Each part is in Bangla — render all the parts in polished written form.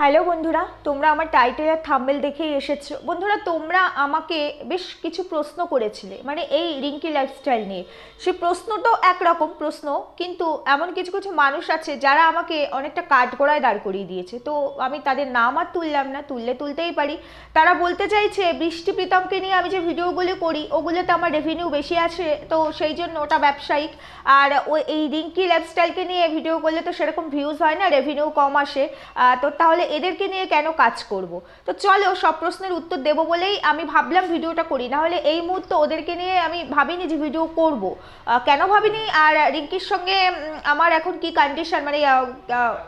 হ্যালো বন্ধুরা, তোমরা আমার টাইটেল আর থাম্বনেল দেখেই এসেছো। বন্ধুরা, তোমরা আমাকে বেশ কিছু প্রশ্ন করেছিলে, মানে এই রিঙ্কি লাইফস্টাইল নিয়ে। সেই প্রশ্নটাও একরকম প্রশ্ন, কিন্তু এমন কিছু কিছু মানুষ আছে যারা আমাকে অনেকটা কাঠগড়ায় দাঁড় করিয়ে দিয়েছে। তো আমি তাদের নাম আর তুললাম না, তুলতেই পারি। তারা বলতে চাইছে বৃষ্টি প্রীতমকে নিয়ে আমি যে ভিডিওগুলো করি ওগুলোতে আমার রেভিনিউ বেশি আছে, তো সেই জন্য ওটা ব্যবসায়িক। আর এই রিঙ্কি লাইফস্টাইলকে নিয়ে ভিডিও করলে তো সেরকম ভিউজ হয় না, রেভিনিউ কম আসে। তো তাহলে এদেরকে নিয়ে কেন কাজ করব? তো চলো সব প্রশ্নের উত্তর দেবো বলেই আমি ভাবলাম ভিডিওটা করি, না হলে এই মুহূর্তে ওদেরকে নিয়ে আমি ভাবিনি যে ভিডিও করব। কেন ভাবিনি, আর রিঙ্কির সঙ্গে আমার এখন কি কন্ডিশন, মানে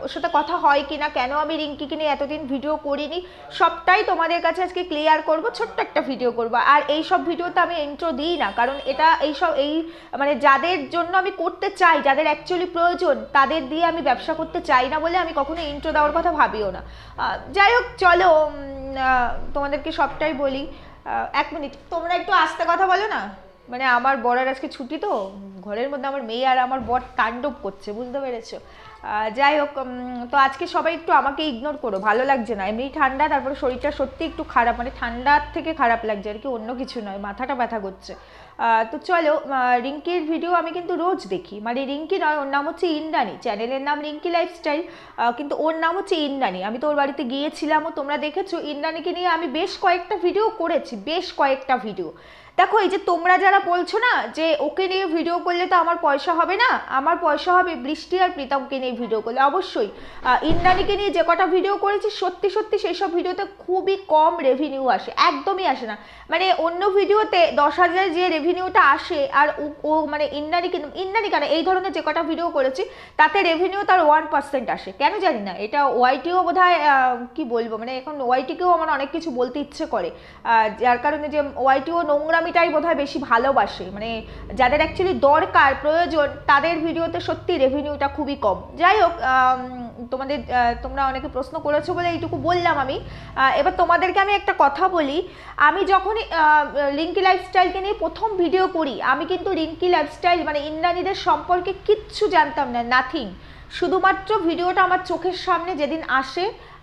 ওর সাথে কথা হয় কি না, কেন আমি রিঙ্কিকে নিয়ে এতদিন ভিডিও করিনি, সবটাই তোমাদের কাছে আজকে ক্লিয়ার করব। ছোট্ট একটা ভিডিও করব। আর এই সব ভিডিওতে আমি ইন্ট্রো দিই না, কারণ এটা এই মানে যাদের জন্য আমি করতে চাই, যাদের অ্যাকচুয়ালি প্রয়োজন, তাদের দিয়ে আমি ব্যবসা করতে চাই না বলে আমি কখনো ইন্ট্রো দেওয়ার কথা ভাবিও না। যাই হোক, চলো তোমাদেরকে সবটাই বলি। এক মিনিট, তোমরা একটু আস্তে কথা বলো না। মানে আমার বরের আজকে ছুটি, তো ঘরের মধ্যে আমার মেয়ে আর আমার বর তাণ্ডব করছে, বুঝতে পেরেছো? যাই হোক, তো আজকে সবাই একটু আমাকে ইগনোর করো, ভালো লাগছে না। এমনি ঠান্ডা, তারপরে শরীরটা সত্যি একটু খারাপ, মানে ঠান্ডার থেকে খারাপ লাগছে আর কি, অন্য কিছু নয়, মাথাটা ব্যথা করছে। তো চলো, রিঙ্কির ভিডিও আমি কিন্তু রোজ দেখি, মানে রিঙ্কি নয়, ওর নাম হচ্ছে ইন্দ্রাণী, চ্যানেলের নাম রিঙ্কি লাইফস্টাইল, কিন্তু ওর নাম হচ্ছে ইন্দ্রাণী। আমি তো ওর বাড়িতে গিয়েছিলামও, তোমরা দেখেছো। ইন্দ্রাণীকে নিয়ে আমি বেশ কয়েকটা ভিডিও করেছি, বেশ কয়েকটা ভিডিও। দেখো, এই যে তোমরা যারা বলছো না যে ওকে নিয়ে ভিডিও করলে তো আমার পয়সা হবে না, আমার পয়সা হবে বৃষ্টি আর প্রীতমকে নিয়ে ভিডিও করলে অবশ্যই। ইন্দ্রাণীকে নিয়ে যে কটা ভিডিও করেছি, সত্যি সত্যি সেই সব ভিডিওতে খুবই কম রেভিনিউ আসে, একদমই আসে না। মানে অন্য ভিডিওতে 10,000 যে রেভিনিউটা আসে, আর ও মানে ইন্দ্রাণী কেন, এই ধরনের যে কটা ভিডিও করেছি তাতে রেভিনিউ তার 1% আসে, কেন জানি না। এটা ওয়াইটিও বোধ হয়, কী বলবো, মানে এখন ওয়াইটিকেও আমার অনেক কিছু বলতে ইচ্ছে করে, যার কারণে যে ওয়াইটিও নোংরামিটাই বোধ হয় বেশি ভালোবাসে, মানে যাদের অ্যাকচুয়ালি দরকার প্রয়োজন তাদের ভিডিওতে সত্যি রেভিনিউটা খুবই কম। যাই হোক, তোমরা অনেকে প্রশ্ন করেছো বলে এইটুকু বললাম আমি। এবার তোমাদেরকে আমি একটা কথা বলি, আমি যখনই রিঙ্কি লাইফস্টাইলকে নিয়ে প্রথম ভিডিও করি, আমি কিন্তু রিঙ্কি লাইফস্টাইল মানে ইন্দ্রাণীদের সম্পর্কে কিচ্ছু জানতাম না, নাথিং। শুধুমাত্র ভিডিওটা আমার চোখের সামনে যেদিন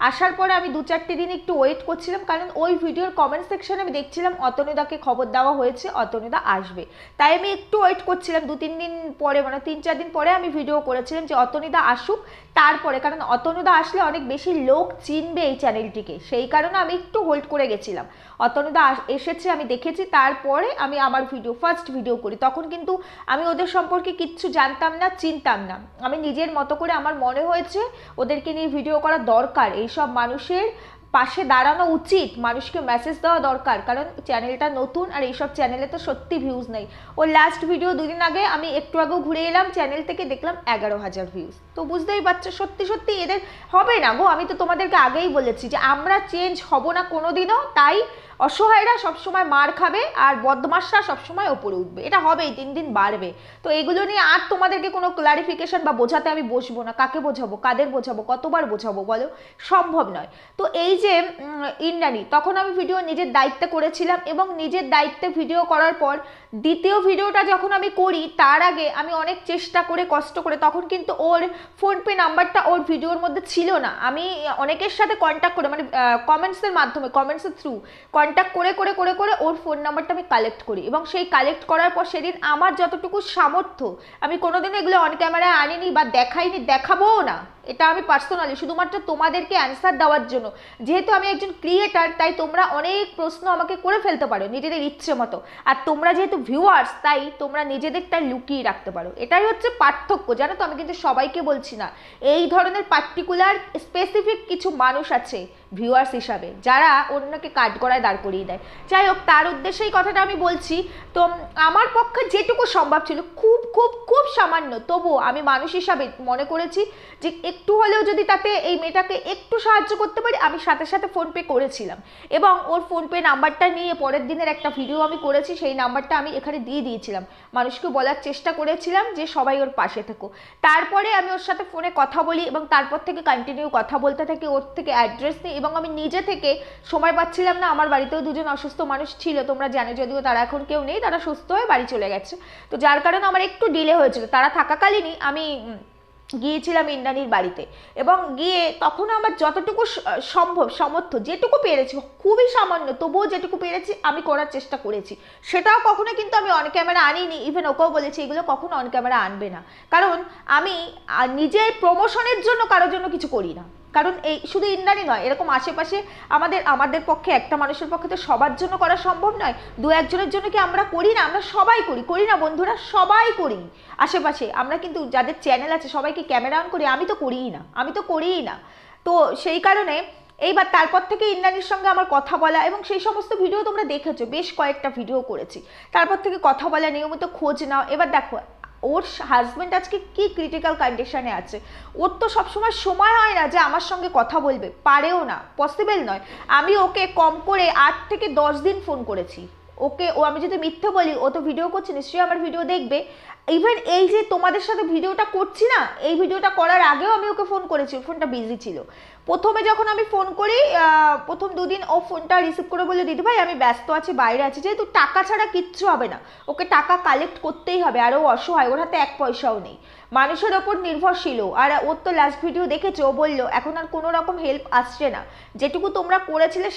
আসার পরে আমি 2-4 দিন একটু ওয়েট করছিলাম, কারণ ওই ভিডিওর কমেন্ট সেকশনে আমি দেখছিলাম অতনুদাকে খবর দেওয়া হয়েছে, অতনুদা আসবে। তাই আমি একটু ওয়েট করছিলাম, 2-3 দিন পরে, মানে 3-4 দিন পরে আমি ভিডিও করেছিলাম যে অতনুদা আসুক তারপরে, কারণ অতনুদা আসলে অনেক বেশি লোক চিনবে এই চ্যানেলটিকে, সেই কারণে আমি একটু হোল্ড করে গেছিলাম। অতনুদা এসেছে, আমি দেখেছি, তারপরে আমি আমার ফার্স্ট ভিডিও করি। তখন কিন্তু আমি ওদের সম্পর্কে কিচ্ছু জানতাম না, চিনতাম না। আমি নিজের মতো করে আমার মনে হয়েছে ওদেরকে নিয়ে ভিডিও করা দরকার, এইসব মানুষের পাশে দাঁড়ানো উচিত, মানুষকে মেসেজ দেওয়া দরকার, কারণ চ্যানেলটা নতুন আর এইসব চ্যানেলে তো সত্যি ভিউজ নেই। ওর লাস্ট ভিডিও 2 দিন আগে, আমি একটু আগেও ঘুরে এলাম চ্যানেল থেকে, দেখলাম 11,000 ভিউজ। তো বুঝতেই পারছো সত্যি সত্যি এদের হবে না গো। আমি তো তোমাদেরকে আগেই বলেছি যে আমরা চেঞ্জ হব না কোনোদিনও, তাই অসহায়রা সবসময় মার খাবে আর বদমাশরা সবসময় ওপরে উঠবে, এটা হবেই, দিন দিন বাড়বে। তো এগুলো নিয়ে আর তোমাদেরকে কোনো ক্লারিফিকেশন বা বোঝাতে আমি বসবো না। কাকে বোঝাবো, কাদের বোঝাবো, কতবার বোঝাবো বলো, সম্ভব নয়। তো এই যে ইন্দ্রাণী, তখন আমি ভিডিও নিজের দায়িত্বে করেছিলাম, এবং নিজের দায়িত্বে ভিডিও করার পর দ্বিতীয় ভিডিওটা যখন আমি করি, তার আগে আমি অনেক চেষ্টা করে কষ্ট করে, তখন কিন্তু ওর ফোনপে নাম্বারটা ওর ভিডিওর মধ্যে ছিল না। আমি অনেকের সাথে কন্ট্যাক্ট করে, মানে কমেন্টসের মাধ্যমে, কমেন্টসের থ্রু কন্ট্যাক্ট করে করে করে করে ওর ফোন নাম্বারটা আমি কালেক্ট করি, এবং সেই কালেক্ট করার পর সেদিন আমার যতটুকু সামর্থ্য, আমি কোনোদিনও এগুলো অন ক্যামেরায় আনিনি বা দেখাইনি, দেখাবোও না। এটা আমি পার্সোনালি শুধুমাত্র তোমাদেরকে অ্যান্সার দেওয়ার জন্য, যেহেতু আমি একজন ক্রিয়েটার, তাই তোমরা অনেক প্রশ্ন আমাকে করে ফেলতে পারো নিজেদের ইচ্ছে মতো, আর তোমরা যেহেতু ভিউয়ার্স, তাই তোমরা নিজেদেরটাই লুকিয়ে রাখতে পারো। এটাই হচ্ছে পার্থক্য, জানো তো। আমি কিন্তু সবাইকে বলছি না, এই ধরনের পার্টিকুলার স্পেসিফিক কিছু মানুষ আছে ভিউয়ার্স হিসাবে যারা অন্যকে কাঠগড়ায় দাঁড় করিয়ে দেয়। যাই হোক, তার উদ্দেশ্যেই কথাটা আমি বলছি। তো আমার পক্ষে যেটুকু সম্ভব ছিল, খুব খুব খুব সামান্য, তবুও আমি মানুষ হিসাবে মনে করেছি যে একটু হলেও যদি তাতে এই মেয়েটাকে একটু সাহায্য করতে পারি। আমি সাথে সাথে ফোনপে করেছিলাম, এবং ওর ফোনপে নাম্বারটা নিয়ে পরের দিনের একটা ভিডিও আমি করেছি, সেই নাম্বারটা আমি এখানে দিয়ে দিয়েছিলাম, মানুষকে বলার চেষ্টা করেছিলাম যে সবাই ওর পাশে থেকো। তারপরে আমি ওর সাথে ফোনে কথা বলি, এবং তারপর থেকে কন্টিনিউ কথা বলতে থাকি, ওর থেকে অ্যাড্রেস নিই, এবং আমি নিজে থেকে সময় পাচ্ছিলাম না। আমার বাড়িতেও 2জন অসুস্থ মানুষ ছিল, তোমরা জানো, যদিও তারা এখন কেউ নেই, তারা সুস্থ হয়ে বাড়ি চলে গেছে। তো যার কারণে আমার একটু ডিলে হয়েছিল, তারা থাকাকালীনই আমি গিয়েছিলাম ইন্দ্রাণীর বাড়িতে, এবং গিয়ে তখনও আমার যতটুকু সম্ভব সামর্থ্য যেটুকু পেরেছি, খুবই সামান্য তবুও যেটুকু পেরেছি আমি করার চেষ্টা করেছি। সেটাও কখনো কিন্তু আমি অন ক্যামেরা আনিনি, ইভেন ওকেও বলেছি এগুলো কখনো অন ক্যামেরা আনবে না, কারণ আমি নিজের প্রমোশনের জন্য কারোর জন্য কিছু করি না। কারণ এই শুধু ইন্দ্রাণী নয়, এরকম আশেপাশে আমাদের পক্ষে, একটা মানুষের পক্ষে তো সবার জন্য করা সম্ভব নয়, দু একজনের জন্য কি আমরা করি না? আমরা সবাই করি না বন্ধুরা? সবাই করি আশেপাশে। আমরা কিন্তু যাদের চ্যানেল আছে সবাইকে ক্যামেরা অন করি? আমি তো করিই না। তো সেই কারণে এইবার তারপর থেকে ইন্দ্রাণীর সঙ্গে আমার কথা বলা, এবং সেই সমস্ত ভিডিও তোমরা দেখেছো, বেশ কয়েকটা ভিডিও করেছি, তারপর থেকে কথা বলা, নিয়মিত খোঁজ নাও। এবার দেখো ওর হাজব্যান্ড আজকে কি ক্রিটিক্যাল কন্ডিশনে আছে, ওর তো সবসময় সময় হয় না যে আমার সঙ্গে কথা বলবে, পারেও না, পসিবল নয়। আমি ওকে কম করে 8 থেকে 10 দিন ফোন করেছি ওকে। আমি যদি মিথ্যে বলি, ও তো ভিডিও করছে, নিশ্চয়ই আমার ভিডিও দেখবে। ইভেন এই যে তোমাদের সাথে ভিডিওটা করছি না, এই ভিডিওটা করার আগেও আমি ওকে ফোন করেছি, ফোনটা বিজি ছিল। প্রথমে যখন আমি ফোন করি, প্রথম 2 দিন ও ফোনটা রিসিভ করে বললো দিদি ভাই আমি ব্যস্ত আছি, বাইরে আছি, যেহেতু টাকা ছাড়া কিচ্ছু হবে না, ওকে টাকা কালেক্ট করতেই হবে, আর ও অসহায়, ওর হাতে 1 পয়সাও নেই, মানুষের ওপর নির্ভরশীল। আর ওর তো লাস্ট ভিডিও দেখেছো, ও বললো এখন আর কোনো রকম হেল্প আসছে না, যেটুকু তোমরা করেছিলে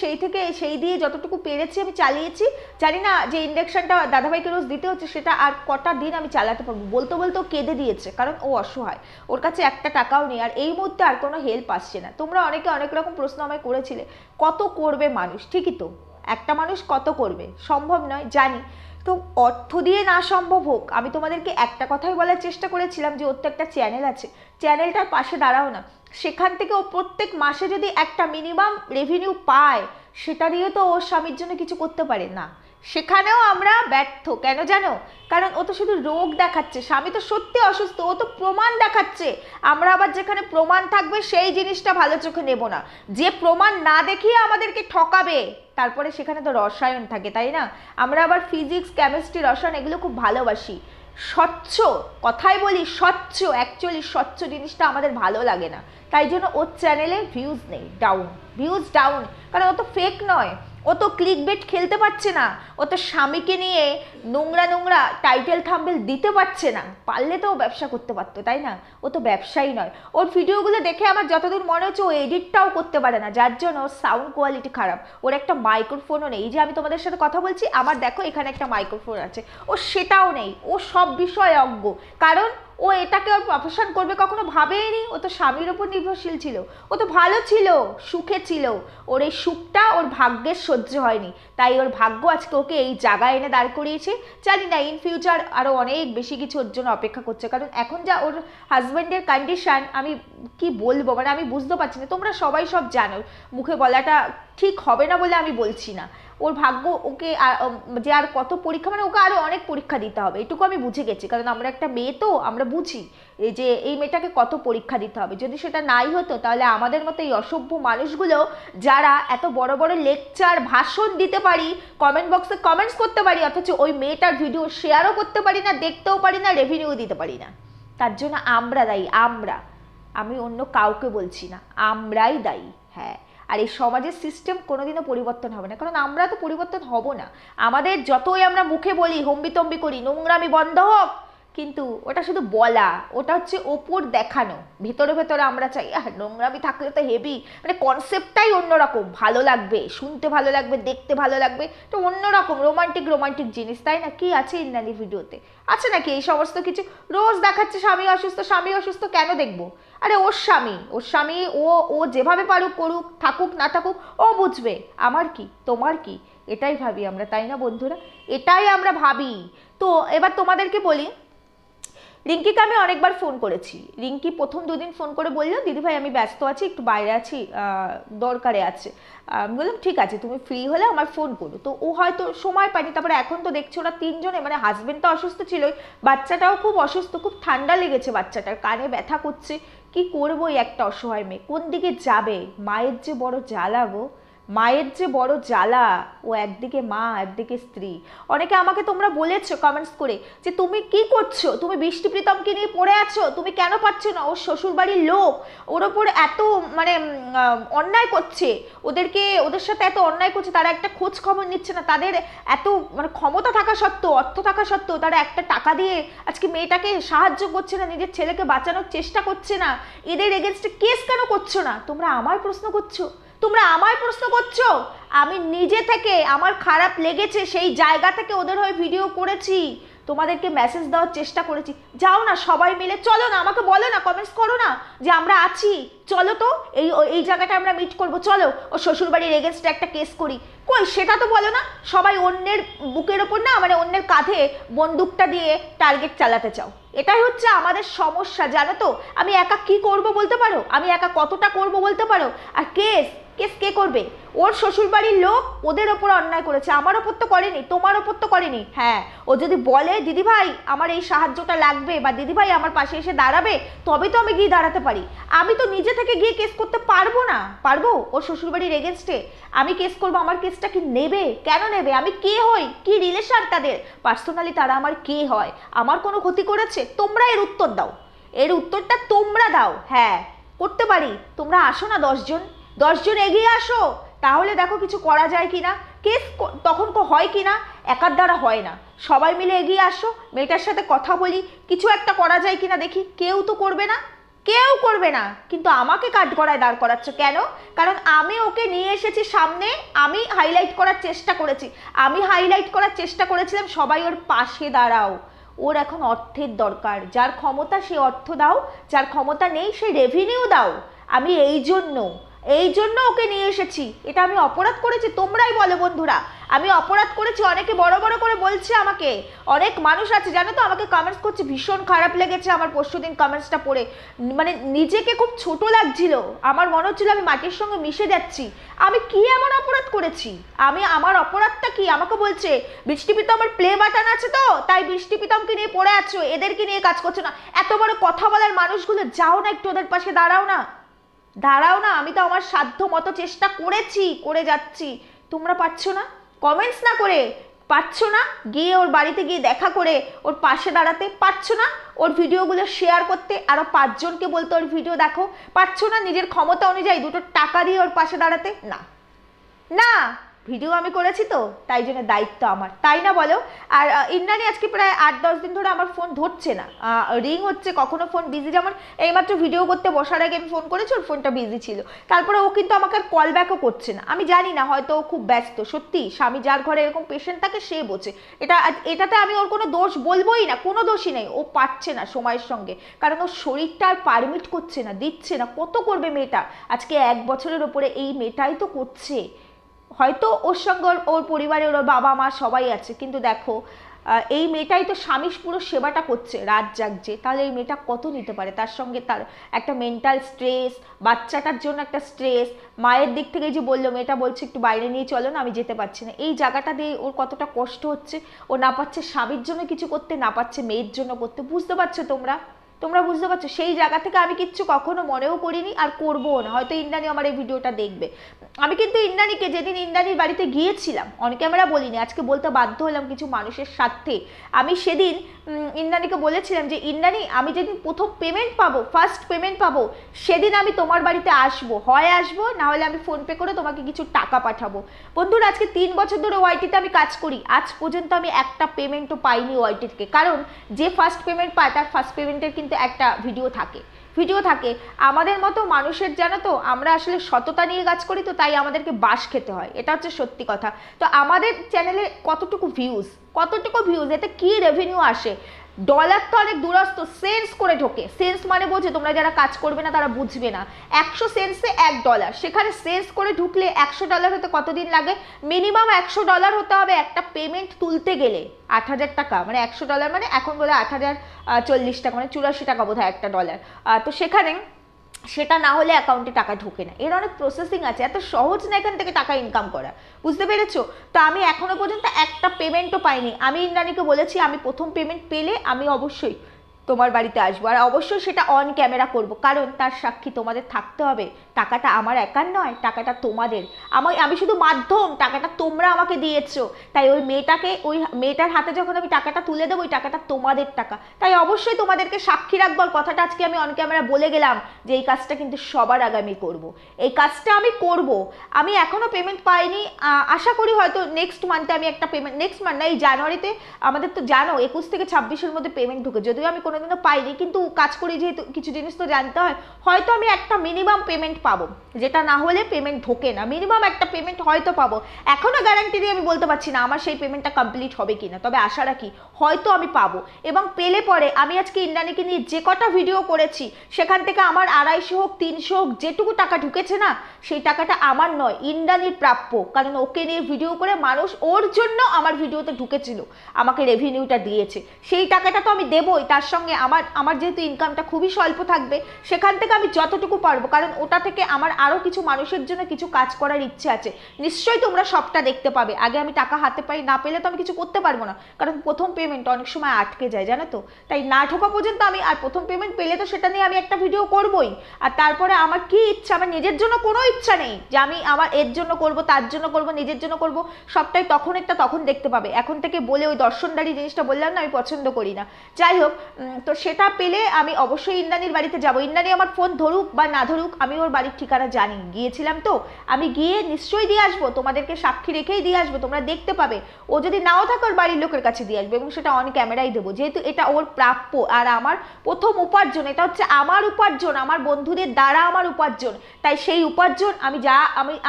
সেই দিয়ে যতটুকু পেরেছি আমি চালিয়েছি। জানি না যে ইন্ডাকশনটা দাদাভাইকে রোজ দিতে হচ্ছে সেটা আর কটা দিন আমি চালাতে পারবো। বলতে ও কেঁদে দিয়েছে, কারণ ও অসহায়, ওর কাছে একটা টাকাও নেই, আর এই মুহূর্তে আর কোনো হেল্প আসছে না। তোমরা অনেকে অনেক রকম প্রশ্ন আমায় করেছিলে, কত করবে মানুষ? ঠিকই তো, একটা মানুষ কত করবে? সম্ভব নয়, জানি। তো অর্থ দিয়ে না সম্ভব হোক, আমি তোমাদেরকে একটা কথাই বলার চেষ্টা করেছিলাম যে ওর তো একটা চ্যানেল আছে, চ্যানেলটার পাশে দাঁড়াও না। সেখান থেকে ও প্রত্যেক মাসে যদি একটা মিনিমাম রেভিনিউ পায়, সেটা দিয়ে তো ওর স্বামীর জন্য কিছু করতে পারে না। সেখানেও আমরা ব্যর্থ, কেন জানো? কারণ ও তো শুধু রোগ দেখাচ্ছে, স্বামী তো সত্যি অসুস্থ, ও তো প্রমাণ দেখাচ্ছে। আমরা আবার যেখানে প্রমাণ থাকবে সেই জিনিসটা ভালো চোখে নেব না, যে প্রমাণ না দেখিয়ে আমাদেরকে ঠকাবে, তারপরে সেখানে তো রসায়ন থাকে, তাই না? আমরা আবার ফিজিক্স, কেমিস্ট্রি, রসায়ন এগুলো খুব ভালোবাসি। স্বচ্ছ কথাই বলি, স্বচ্ছ, অ্যাকচুয়ালি স্বচ্ছ জিনিসটা আমাদের ভালো লাগে না। তাই জন্য ওর চ্যানেলে ভিউজ নেই, ডাউন, ভিউজ ডাউন, কারণ ও তো ফেক নয়, ও তো ক্লিক বেট খেলতে পারছে না, ও তো স্বামীকে নিয়ে নোংরা টাইটেল থাম্বনেল দিতে পারছে না। পারলে তো ও ব্যবসা করতে পারতো, তাই না? ও তো ব্যবসায়ী নয়। ওর ভিডিওগুলো দেখে আমার যতদূর মনে হচ্ছে ও এডিটটাও করতে পারে না, যার জন্য ওর সাউন্ড কোয়ালিটি খারাপ। ওর একটা মাইক্রোফোনও নেই, এই যে আমি তোমাদের সাথে কথা বলছি, আমার দেখো এখানে একটা মাইক্রোফোন আছে, ও সেটাও নেই। ও সব বিষয়ে অজ্ঞ, কারণ ও এটাকে ওর প্রফেশন করবে কখনো ভাবেইনি। ও তো স্বামীর ওপর নির্ভরশীল ছিল, ও তো ভালো ছিল, সুখে ছিল, ওর এই সুখটা ওর ভাগ্যের সহ্য হয়নি, তাই ওর ভাগ্য আজকে ওকে এই জায়গায় এনে দাঁড় করিয়েছে। জানি না ইন ফিউচার আরও অনেক বেশি কিছু ওর জন্য অপেক্ষা করছে, কারণ এখন যা ওর হাজব্যান্ডের কন্ডিশন, আমি কি বলবো, মানে আমি বুঝতে পারছি না। তোমরা সবাই সব জানো, মুখে বলাটা ঠিক হবে না বলে আমি বলছি না। ওর ভাগ্য ওকে যে আর কত পরীক্ষা, মানে ওকে আরও অনেক পরীক্ষা দিতে হবে, এটুকু আমি বুঝে গেছি, কারণ আমরা একটা মেয়ে, তো আমরা বুঝি যে এই মেয়েটাকে কত পরীক্ষা দিতে হবে। যদি সেটা নাই হতো, তাহলে আমাদের মতো এই অসভ্য মানুষগুলো যারা এত বড় বড় লেকচার ভাষণ দিতে পারি, কমেন্ট বক্সে কমেন্টস করতে পারি, অথচ ওই মেয়েটার ভিডিও শেয়ারও করতে পারি না, দেখতেও পারি না, রেভিনিউ দিতে পারি না, তার জন্য আমরা দায়ী। আমি অন্য কাউকে বলছি না, আমরাই দায়ী। হ্যাঁ, আর এই সমাজের সিস্টেম কোনোদিনও পরিবর্তন হবে না, কারণ আমরা তো পরিবর্তন হব না। আমাদের যতই আমরা মুখে বলি, হম্বিতম্বি করি, নোংরামি বন্ধ হোক, কিন্তু ওটা শুধু বলা, ওটা হচ্ছে ওপর দেখানো, ভেতরে ভেতরে আমরা চাই নোংরামি থাকলে তো হেভি, মানে কনসেপ্টটাই অন্যরকম, ভালো লাগবে, শুনতে ভালো লাগবে, দেখতে ভালো লাগবে, তো অন্যরকম রোমান্টিক জিনিস, তাই না? কি আছে ইন্দ্রাণীর ভিডিওতে? আছে নাকি এই সমস্ত কিছু? রোজ দেখাচ্ছে স্বামী অসুস্থ, কেন দেখবো? আরে ওর স্বামী ও যেভাবে পারুক করুক, থাকুক না থাকুক, ও বুঝবে, আমার কি তোমার কি, এটাই ভাবি আমরা, তাই না বন্ধুরা? এটাই আমরা ভাবি। তো এবার তোমাদেরকে বলি, রিঙ্কিকে আমি অনেকবার ফোন করেছি। রিঙ্কি প্রথম 2 দিন ফোন করে বললো দিদিভাই আমি ব্যস্ত আছি, একটু বাইরে আছি, দরকারে আছে। আমি বললাম ঠিক আছে, তুমি ফ্রি হলে আমার ফোন করো। তো ও হয়তো সময় পায়নি। তারপরে এখন তো দেখছো ওরা 3 জনে, মানে হাজবেন্ড তো অসুস্থ ছিলই, বাচ্চাটাও খুব অসুস্থ, খুব ঠান্ডা লেগেছে বাচ্চাটার, কানে ব্যথা করছে। কি করবো এই একটা অসহায় মেয়ে, কোন দিকে যাবে? মায়ের যে বড় জ্বালা গো, মায়ের যে বড় জ্বালা, ও একদিকে মা একদিকে স্ত্রী। অনেকে আমাকে তোমরা বলেছো কমেন্টস করে যে তুমি কি করছো, তুমি বৃষ্টি প্রীতমকে নিয়ে পড়ে আছো, তুমি কেন পাচ্ছ না, ওর শ্বশুরবাড়ির লোক ওর ওপর এত মানে অন্যায় করছে, ওদের সাথে এত অন্যায় করছে, তারা একটা খোঁজ খবর নিচ্ছে না, তাদের এত মানে ক্ষমতা থাকা সত্ত্বেও, অর্থ থাকা সত্ত্বেও তারা একটা টাকা দিয়ে আজকে মেয়েটাকে সাহায্য করছে না, নিজের ছেলেকে বাঁচানোর চেষ্টা করছে না, এদের এগেনস্টে কেস কেন করছো না? তোমরা আমায় প্রশ্ন করছো, তোমরা আমায় প্রশ্ন করছো। আমি নিজে থেকে আমার খারাপ লেগেছে সেই জায়গা থেকে ওদের হয়ে ভিডিও করেছি, তোমাদেরকে মেসেজ দেওয়ার চেষ্টা করেছি, যাও না সবাই মিলে, চলো না, আমাকে বলো না, কমেন্টস করো না যে আমরা আছি, চলো তো এই জায়গাটা আমরা মিট করবো, চলো ও শ্বশুরবাড়ির এগেনস্টে একটা কেস করি। কই সেটা তো বলো না, সবাই অন্যের বুকের ওপর না মানে অন্যের কাঁধে বন্দুকটা দিয়ে টার্গেট চালাতে চাও, এটাই হচ্ছে আমাদের সমস্যা, জানো তো? আমি একা কি করব বলতে পারো? আমি একা কতটা করব বলতে পারো? আর কেস কেস কে করবে? ওর শ্বশুরবাড়ির লোক ওদের ওপর অন্যায় করেছে, আমার ওপর তো করেনি, তোমার ওপর তো করেনি। হ্যাঁ, ও যদি বলে দিদিভাই আমার এই সাহায্যটা লাগবে বা দিদিভাই আমার পাশে এসে দাঁড়াবে, তবে তো আমি গিয়ে দাঁড়াতে পারি। আমি তো নিজে থেকে গিয়ে কেস করতে পারবো না। পারবো ওর শ্বশুরবাড়ির এগেনস্টে আমি কেস করবো? আমার কেসটা কি নেবে? কেন নেবে? আমি কে হই? কি রিলেশন তাদের? পার্সোনালি তারা আমার কে হয়? আমার কোনো ক্ষতি করেছে? তোমরা এর উত্তর দাও, এর উত্তরটা তোমরা দাও। হ্যাঁ করতে পারি, তোমরা আসো না 10 জন এগিয়ে আসো, তাহলে দেখো কিছু করা যায় কিনা, কেস তখন হয় কিনা। একার দ্বারা হয় না, সবাই মিলে এগিয়ে আসো, মেয়েটার সাথে কথা বলি, কিছু একটা করা যায় কিনা দেখি। কেউ তো করবে না, কেউ করবে না, কিন্তু আমাকে কাঠগড়ায় দাঁড় করাচ্ছ কেন? কারণ আমি ওকে নিয়ে এসেছি সামনে, আমি হাইলাইট করার চেষ্টা করেছি, আমি হাইলাইট করার চেষ্টা করেছিলাম সবাই ওর পাশে দাঁড়াও। ওর এখন অর্থের দরকার, যার ক্ষমতা সে অর্থ দাও, যার ক্ষমতা নেই সে রেভিনিউ দাও। আমি এই জন্য ওকে নিয়ে এসেছি। এটা আমি অপরাধ করেছি? তোমরাই বলো বন্ধুরা, আমি অপরাধ করেছি? অনেকে বড় বড় করে বলছে আমাকে, অনেক মানুষ আছে জানো তো আমাকে কমেন্টস করছে, ভীষণ খারাপ লেগেছে আমার পরশুদিন কমেন্টসটা পড়ে, মানে নিজেকে খুব ছোট লাগছিল, আমার মনে হচ্ছিল আমি মাটির সঙ্গে মিশে যাচ্ছি। আমি কি এমন অপরাধ করেছি? আমার অপরাধটা কি? আমাকে বলছে বৃষ্টি প্রীতমের প্লে বাটন আছে তো তাই বৃষ্টি প্রীতমকে নিয়ে পড়ে আছো, এদেরকে নিয়ে কাজ করছো না। এত বড় কথা বলার মানুষগুলো যাও না একটু ওদের পাশে দাঁড়াও না, দাঁড়াও না। আমি তো আমার সাধ্য মতো চেষ্টা করেছি, করে যাচ্ছি, তোমরা পারছো না? কমেন্টস না করে পারছো না গিয়ে ওর বাড়িতে গিয়ে দেখা করে ওর পাশে দাঁড়াতে? পারছো না ওর ভিডিওগুলো শেয়ার করতে, আরো 5 জনকে বলতে ওর ভিডিও দেখো? পারছো না নিজের ক্ষমতা অনুযায়ী 2টো টাকা দিয়ে ওর পাশে দাঁড়াতে? না না, ভিডিও আমি করেছি তো তাই জন্য দায়িত্ব আমার, তাই না বলো? আর ইন্দ্রাণী আজকে প্রায় 8-10 দিন ধরে আমার ফোন ধরছে না, রিং হচ্ছে, কখনো ফোন বিজি, যেমন এইমাত্র ভিডিও করতে বসার আগে আমি ফোন করেছি, ওর ফোনটা বিজি ছিল, তারপরে ও কিন্তু আমাকে আর কল ব্যাকও করছে না। আমি জানি না, হয়তো ও খুব ব্যস্ত, সত্যি স্বামী যার ঘরে এরকম পেশেন্ট থাকে সে বোঝে, এটাতে আমি ওর কোনো দোষ বলবোই না, কোনো দোষই নেই, ও পারছে না সময়ের সঙ্গে, কারণ ওর শরীরটা আর পারমিট করছে না, দিচ্ছে না। কত করবে মেয়েটা? আজকে 1 বছরের ওপরে এই মেয়েটাই তো করছে। হয়তো ওর সঙ্গে ওর পরিবারে ওর বাবা মা সবাই আছে, কিন্তু দেখো এই মেয়েটাই তো স্বামীর পুরো সেবাটা করছে, রাত জাগছে, তাহলে এই মেয়েটা কত নিতে পারে? তার সঙ্গে তার একটা মেন্টাল স্ট্রেস, বাচ্চাটার জন্য একটা স্ট্রেস, মায়ের দিক থেকে যে বললো, মেয়েটা বলছে একটু বাইরে নিয়ে চলো না, আমি যেতে পারছি না, এই জায়গাটা দিয়ে ওর কতটা কষ্ট হচ্ছে। ও না পাচ্ছে স্বামীর জন্য কিছু করতে, না পাচ্ছে মেয়ের জন্য করতে, বুঝতে পারছো তোমরা বুঝতে পারছো? সেই জায়গা থেকে আমি কিচ্ছু কখনো মনেও করিনি আর করবোও না। হয়তো ইন্দ্রাণী আমার এই ভিডিওটা দেখবে। আমি কিন্তু ইন্দ্রাণীকে, যেদিন ইন্দ্রাণীর বাড়িতে গিয়েছিলাম, অন ক্যামেরা বলিনি, আজকে বলতে বাধ্য হলাম কিছু মানুষের স্বার্থে, আমি সেদিন ইন্দ্রাণীকে বলেছিলাম যে ইন্দ্রাণী আমি যেদিন প্রথম পেমেন্ট পাবো, ফার্স্ট পেমেন্ট পাবো, সেদিন আমি তোমার বাড়িতে আসবো, হয় আসবো, না হলে আমি ফোনপে করে তোমাকে কিছু টাকা পাঠাবো। বন্ধুরা আজকে 3 বছর ধরে ওয়াইটিতে আমি কাজ করি, আজ পর্যন্ত আমি একটা পেমেন্টও পাইনি ওয়াইটি থেকে, কারণ যে ফার্স্ট পেমেন্ট পায় তার ফার্স্ট পেমেন্টের কিন্তু একটা ভিডিও থাকে। আমাদের মতো মানুষের, জানো তো, আমরা আসলে সততা নিয়ে কাজ করি, তো তাই আমাদেরকে বাস খেতে হয়, এটা হচ্ছে সত্যি কথা। তো আমাদের চ্যানেলে কতটুকু ভিউজ, এতে কি রেভিনিউ আসে? ডলার তো অনেক দূরস্থ, সেন্স করে ঢোকে। সেন্স মানে বোঝো তোমরা, যারা কাজ করবে না তারা বুঝবে না। 100 সেন্সে $1, সেখানে সেন্স করে ঢুকলে $100 হতে কতদিন লাগে? মিনিমাম $100 হতে হবে একটা পেমেন্ট তুলতে গেলে। 8,000 টাকা মানে $100 মানে এখন বোধহয় 8,040 টাকা, মানে 84 টাকা বোধহয় একটা ডলার। তো সেখানে সেটা না হলে অ্যাকাউন্টে টাকা ঢোকে না, এর অনেক প্রসেসিং আছে, এত সহজ না এখান থেকে টাকা ইনকাম করা, বুঝতে পেরেছো? তো আমি এখনো পর্যন্ত একটা পেমেন্টও পাইনি। আমি ইন্দ্রাণীকে বলেছি আমি প্রথম পেমেন্ট পেলে আমি অবশ্যই তোমার বাড়িতে আসবো, আর অবশ্যই সেটা অন ক্যামেরা করব, কারণ তার সাক্ষী তোমাদের থাকতে হবে, টাকাটা আমার একার নয়, টাকাটা তোমাদের। আমি শুধু মাধ্যম, টাকাটা তোমরা আমাকে দিয়েছো। তাই ওই মেয়েটার হাতে যখন আমি টাকাটা তুলে দেবো, ওই টাকাটা তোমাদের টাকা। তাই অবশ্যই তোমাদেরকে সাক্ষী রাখবো। কথাটা আজকে আমি অন ক্যামেরা বলে গেলাম যে এই কাজটা কিন্তু সবার আগে আমি করবো, এই কাজটা আমি করব। আমি এখনো পেমেন্ট পাইনি, আশা করি হয়তো নেক্সট মান্থে আমি একটা পেমেন্ট, নেক্সট মান্থ না, এই জানুয়ারিতে আমাদের তো জানো 21 থেকে 26-এর মধ্যে পেমেন্ট ঢুকে, যদিও আমি কোনোদিনও পাইনি, কিন্তু কাজ করি যেহেতু কিছু জিনিস তো জানতে হয়, হয়তো আমি একটা মিনিমাম পেমেন্ট পাবো, যেটা না হলে পেমেন্ট ঢোকে না, মিনিমাম একটা পেমেন্ট হয়তো পাবো। এখনো গ্যারান্টি দিয়ে আমি বলতে পারছি না আমার সেই পেমেন্টটা কমপ্লিট হবে কিনা, তবে আশা রাখি হয়তো আমি পাবো। এবং পেলে পরে আমি আজকে ইন্দ্রাণীকে নিয়ে যে কটা ভিডিও করেছি সেখান থেকে আমার 250 হোক 300 হোক যেটুকু টাকা ঢুকেছে না, সেই টাকাটা আমার নয়, ইন্দ্রাণীর প্রাপ্য। কারণ ওকে নিয়ে ভিডিও করে মানুষ ওর জন্য আমার ভিডিওতে ঢুকেছিল, আমাকে রেভিনিউটা দিয়েছে, সেই টাকাটা তো আমি দেবই। তার সঙ্গে আমার যেহেতু ইনকামটা খুবই স্বল্প থাকবে, সেখান থেকে আমি যতটুকু পারবো, কারণ ওটা থেকে আমার আরও কিছু মানুষের জন্য কিছু কাজ করার ইচ্ছে আছে। নিশ্চয়ই তোমরা সবটা দেখতে পাবে। আগে আমি টাকা হাতে পাই, না পেলে তো আমি কিছু করতে পারবো না, কারণ প্রথম পেমেন্ট অনেক সময় আটকে যায়, জানো তো। তাই না ঢোকা পর্যন্ত আমি, আর প্রথম পেমেন্ট পেলে তো সেটা নিয়ে আমি একটা ভিডিও করবোই। আর তারপরে আমার কি ইচ্ছা, আমার নিজের জন্য কোনো ইচ্ছা নেই যে আমি আমার এর জন্য করব, তার জন্য করব, নিজের জন্য করব, সবটাই তখন দেখতে পাবে। এখন থেকে বলে ওই দর্শনদারি জিনিসটা বললাম না, আমি পছন্দ করি না। যাই হোক, তো সেটা পেলে আমি অবশ্যই ইন্দ্রাণীর বাড়িতে যাব। ইন্দ্রাণী আমার ফোন ধরুক বা না ধরুক, আমি ওর বাড়ির ঠিকানা জানি, গিয়েছিলাম তো, আমি গিয়ে নিশ্চয়ই দিয়ে আসবো, তোমাদেরকে সাক্ষী রেখেই দিয়ে আসবো, তোমরা দেখতে পাবে। ও যদি নাও থাকে ওর বাড়ির লোকের কাছে দিয়ে আসবে, এবং সেটা অন ক্যামেরাই দেবো, যেহেতু এটা ওর প্রাপ্য। আর আমার প্রথম উপার্জন, এটা হচ্ছে আমার উপার্জন, আমার বন্ধুদের দ্বারা আমার উপার্জন। তাই সেই উপার্জন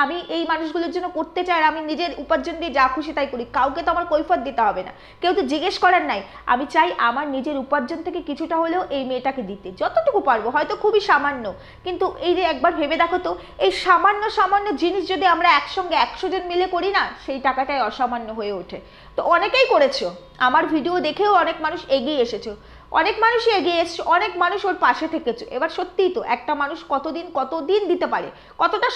আমি এই মানুষগুলোর জন্য করতে চাই, আর আমি নিজের উপার্জন দিয়ে যা খুশি তাই করি, কাউকে তো আমার কৈফিয়ত দিতে হবে না, কেউ তো জিজ্ঞেস করার নাই। আমি চাই আমার নিজের উপার্জন থেকে কিছুটা হলেও এই মেয়েটাকে দিতে, যতটুকু পারবো, হয়তো খুবই সামান্য, কিন্তু এই যে একবার ভেবে দেখো তো, এই সামান্য সামান্য জিনিস যদি আমরা একসঙ্গে 100 জন মিলে করি না, সেই টাকাটাই অসামান্য হয়ে ওঠে। তো অনেকেই করেছো, আমার ভিডিও দেখেও অনেক মানুষ এগিয়ে এসেছো, অনেক মানুষই এগিয়ে এসছে, অনেক মানুষ ওর পাশে থেকেছে। এবার সত্যিই তো একটা মানুষ কতদিন দিতে পারে, কতটা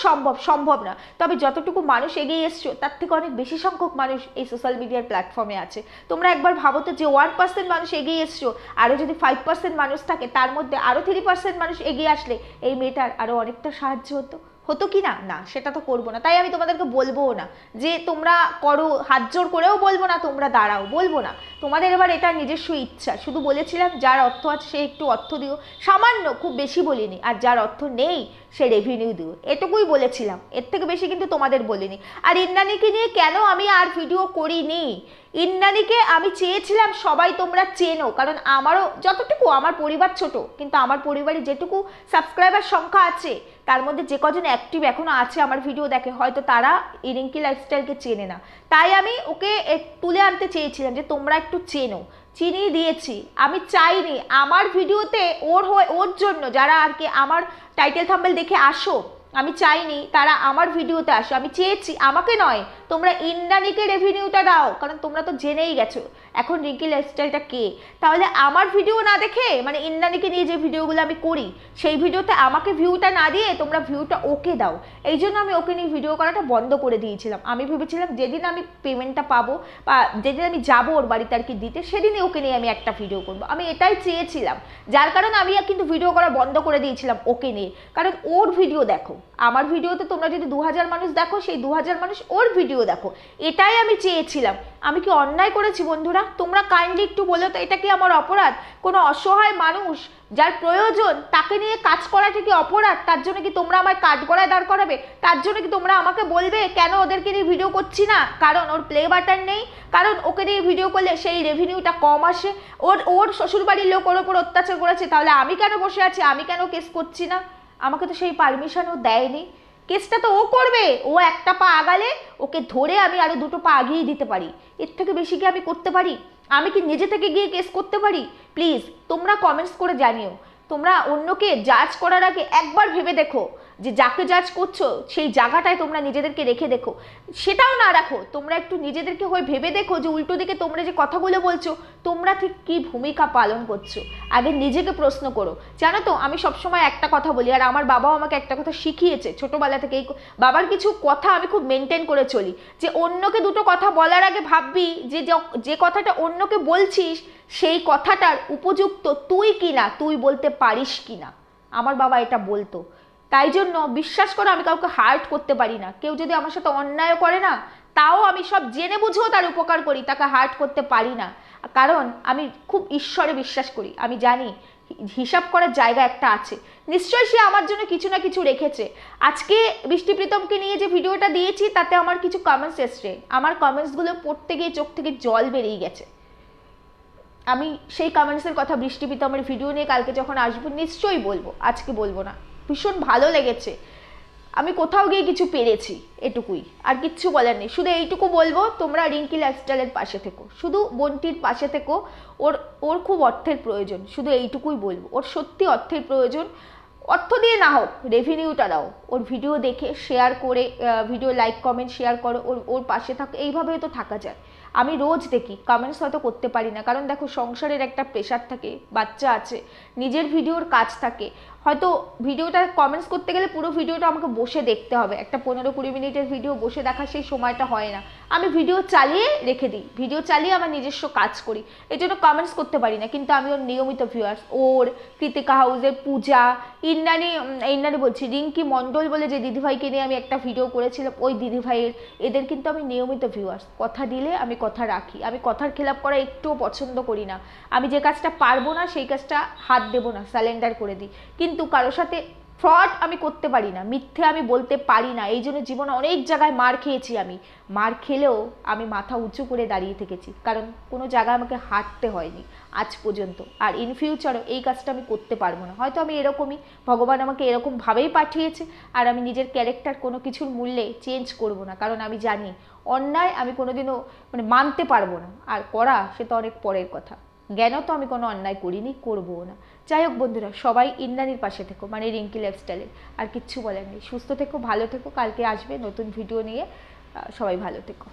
সম্ভব না, তবে যতটুকু মানুষ এগিয়ে এসছো তার থেকে অনেক বেশি সংখ্যক মানুষ এই সোশ্যাল মিডিয়ার প্ল্যাটফর্মে আছে। তোমরা একবার ভাবো তো, যে 1% মানুষ এগিয়ে এসছো, আরও যদি 5% মানুষ থাকে, তার মধ্যে আরও 3% মানুষ এগিয়ে আসলে এই মেয়েটার আরও অনেকটা সাহায্য হতো কি না? না, সেটা তো করবো না। তাই আমি তোমাদেরকে বলবোও না যে তোমরা করো, হাত জোর করেও বলবো না তোমরা দাঁড়াও, বলবো না। তোমাদের এবার এটা নিজস্ব ইচ্ছা। শুধু বলেছিলাম যার অর্থ আছে সে একটু অর্থ দিও, সামান্য, খুব বেশি বলিনি। আর যার অর্থ নেই সে রেভিনিউ দিও, এটুকুই বলেছিলাম, এর থেকে বেশি কিন্তু তোমাদের বলিনি। আর ইন্দ্রাণীকে নিয়ে কেন আমি আর ভিডিও করিনি, ইন্দ্রাণীকে আমি চেয়েছিলাম সবাই তোমরা চেনো, কারণ আমারও যতটুকু, আমার পরিবার ছোট, কিন্তু আমার পরিবারে যেটুকু সাবস্ক্রাইবার সংখ্যা আছে তার মধ্যে যে কজন অ্যাক্টিভ এখনো আছে আমার ভিডিও দেখে, হয়তো তারা এই রিঙ্কি লাইফস্টাইলকে চেনে না। তাই আমি ওকে তুলে আনতে চেয়েছিলাম যে তোমরা একটু চেনো, চিনিয়ে দিয়েছি। আমি চাইনি আমার ভিডিওতে ওর জন্য যারা আর কি আমার টাইটেল থাম্বনেল দেখে আসো, আমি চাইনি তারা আমার ভিডিওতে আসো, আমি চেয়েছি আমাকে নয়, তোমরা ইন্দ্রাণীকে রেভিনিউটা দাও, কারণ তোমরা তো জেনেই গেছো এখন রিঙ্কি লাইফস্টাইলটা কে। তাহলে আমার ভিডিও না দেখে, মানে ইন্দ্রাণীকে নিয়ে যে ভিডিওগুলো আমি করি সেই ভিডিওতে আমাকে ভিউটা না দিয়ে তোমরা ভিউটা ওকে দাও। এই জন্য আমি ওকে নিয়ে ভিডিও করাটা বন্ধ করে দিয়েছিলাম। আমি ভেবেছিলাম যেদিন আমি পেমেন্টটা পাবো বা যেদিন আমি যাবো ওর বাড়িতে আর কি দিতে, সেদিনই ওকে নিয়ে আমি একটা ভিডিও করবো, আমি এটাই চেয়েছিলাম। যার কারণে আমি কিন্তু ভিডিও করা বন্ধ করে দিয়েছিলাম ওকে নিয়ে, কারণ ওর ভিডিও দেখো, আমার ভিডিওতে তোমরা যদি 2000 মানুষ দেখো, সেই 2000 মানুষ ওর ভিডিও দেখো, এটাই আমি চেয়েছিলাম। আমি কি অন্যায় করেছি বন্ধুরা? তোমরা কাইন্ডলি একটু বলো তো, এটা কি আমার অপরাধ? কোনো অসহায় মানুষ যার প্রয়োজন তাকে নিয়ে কাজ করাটা কি অপরাধ? তার জন্য কি তোমরা আমার কাঠগড়ায় দাঁড় করাবে? তার জন্য কি তোমরা আমাকে বলবে কেন ওদেরকে নিয়ে ভিডিও করছি না? কারণ ওর প্লে বাটন নেই, কারণ ওকে নিয়ে ভিডিও করলে সেই রেভিনিউটা কম আসে, ওর শ্বশুরবাড়ির লোক ওর ওপর অত্যাচার করেছে, তাহলে আমি কেন বসে আছি, আমি কেন কেস করছি না? আমাকে তো সেই পারমিশনও দেয়নি। কেসটা তো ও করবে, ও একটা পা আগালে ওকে ধরে আমি আরো 2টো পা আগিয়ে দিতে পারি, এর থেকে বেশি কি আমি করতে পারি? আমি কি নিজে থেকে গিয়ে কেস করতে পারি? প্লিজ তোমরা কমেন্টস করে জানিও। তোমরা অন্যকে জাজ করার আগে একবার ভেবে দেখো যে যাকে জাজ করছো সেই জায়গাটায় তোমরা নিজেদেরকে রেখে দেখো। সেটাও না রাখো, তোমরা একটু নিজেদেরকে হয়ে ভেবে দেখো যে উল্টো দিকে তোমরা যে কথাগুলো বলছো তোমরা ঠিক কী ভূমিকা পালন করছো। আগে নিজেকে প্রশ্ন করো। জানো তো, আমি সবসময় একটা কথা বলি, আর আমার বাবাও আমাকে একটা কথা শিখিয়েছে ছোটোবেলা থেকে। এই বাবার কিছু কথা আমি খুব মেনটেন করে চলি, যে অন্যকে 2টো কথা বলার আগে ভাববি যে কথাটা অন্যকে বলছিস সেই কথাটার উপযুক্ত তুই কিনা, তুই বলতে পারিস কিনা। আমার বাবা এটা বলতো। তাই জন্য বিশ্বাস করো আমি কাউকে হার্ট করতে পারি না। কেউ যদি আমার সাথে অন্যায় করে না, তাও আমি সব জেনে বুঝেও তার উপকার করি, তাকে হার্ট করতে পারি না। কারণ আমি খুব ঈশ্বরে বিশ্বাস করি। আমি জানি হিসাব করার জায়গা একটা আছে, নিশ্চয়ই সে আমার জন্য কিছু না কিছু রেখেছে। আজকে বৃষ্টি প্রীতমকে নিয়ে যে ভিডিওটা দিয়েছি তাতে আমার কিছু কমেন্টস এসছে, আমার কমেন্টসগুলো পড়তে গিয়ে চোখ থেকে জল বেরিয়ে গেছে। আমি সেই কমেন্টসের কথা বৃষ্টি প্রীতমের ভিডিও নিয়ে কালকে যখন আসবো নিশ্চয়ই বলবো, আজকে বলবো না। ভীষণ ভালো লেগেছে, আমি কোথাও গিয়ে কিছু পেরেছি, এটুকুই, আর কিচ্ছু বলার নেই। শুধু এইটুকু বলবো, তোমরা রিঙ্কি লাইফস্টাইলের পাশে থেকো, শুধু বোনটির পাশে থেকো। ওর ওর খুব অর্থের প্রয়োজন, শুধু এইটুকুই বলবো। ওর সত্যি অর্থের প্রয়োজন, অর্থ দিয়ে না হোক রেভিনিউটা দাও, ওর ভিডিও দেখে শেয়ার করে, ভিডিও লাইক কমেন্ট শেয়ার করো, ওর পাশে থাকো। এইভাবে তো থাকা যায়। আমি রোজ দেখি, কমেন্টস হয়তো করতে পারি না, কারণ দেখো সংসারের একটা প্রেশার থাকে, বাচ্চা আছে, নিজের ভিডিওর কাজ থাকে। হয়তো ভিডিওটা কমেন্টস করতে গেলে পুরো ভিডিওটা আমাকে বসে দেখতে হবে, একটা 15-20 মিনিটের ভিডিও বসে দেখার সেই সময়টা হয় না। আমি ভিডিও চালিয়ে রেখে দিই, ভিডিও চালিয়ে আমার নিজস্ব কাজ করি, এই জন্য কমেন্টস করতে পারি না। কিন্তু আমি ওর নিয়মিত ভিউয়ার্স, ওর, কৃতিকা হাউসের পূজা, ইন্নানি বলছি, রিঙ্কি মণ্ডল বলে যে দিদিভাইকে নিয়ে আমি একটা ভিডিও করেছিলাম, ওই দিদিভাইয়ের, এদের কিন্তু আমি নিয়মিত ভিউয়ার্স। কথা দিলে আমি কথা রাখি, আমি কথার খেলাপ করা একটুও পছন্দ করি না। আমি যে কাজটা পারবো না সেই কাজটা হাত দেবো না, স্যালেন্ডার করে দিই। কিন্তু কারোর সাথে ফ্রড আমি করতে পারি না, মিথ্যে আমি বলতে পারি না। এই জন্য জীবনে অনেক জায়গায় মার খেয়েছি। আমি মার খেলেও আমি মাথা উঁচু করে দাঁড়িয়ে থেকেছি, কারণ কোনো জায়গায় আমাকে হাঁটতে হয়নি আজ পর্যন্ত। আর ইন ফিউচারও এই কাজটা আমি করতে পারবো না। হয়তো আমি এরকমই, ভগবান আমাকে এরকমভাবেই পাঠিয়েছে, আর আমি নিজের ক্যারেক্টার কোনো কিছুর মূল্যে চেঞ্জ করব না, কারণ আমি জানি অন্যায় আমি কোনোদিনও মানতে পারবো না। আর করা সে তো অনেক পরের কথা, জ্ঞানও তো আমি কোনো অন্যায় করিনি, করবও না। যাই হোক বন্ধুরা, সবাই ইন্দ্রাণীর পাশে থেকো, রিঙ্কি লাইফস্টাইলে। আর কিচ্ছু বলার নেই, সুস্থ থেকো, ভালো থেকো। কালকে আসবে নতুন ভিডিও নিয়ে, সবাই ভালো থেকো।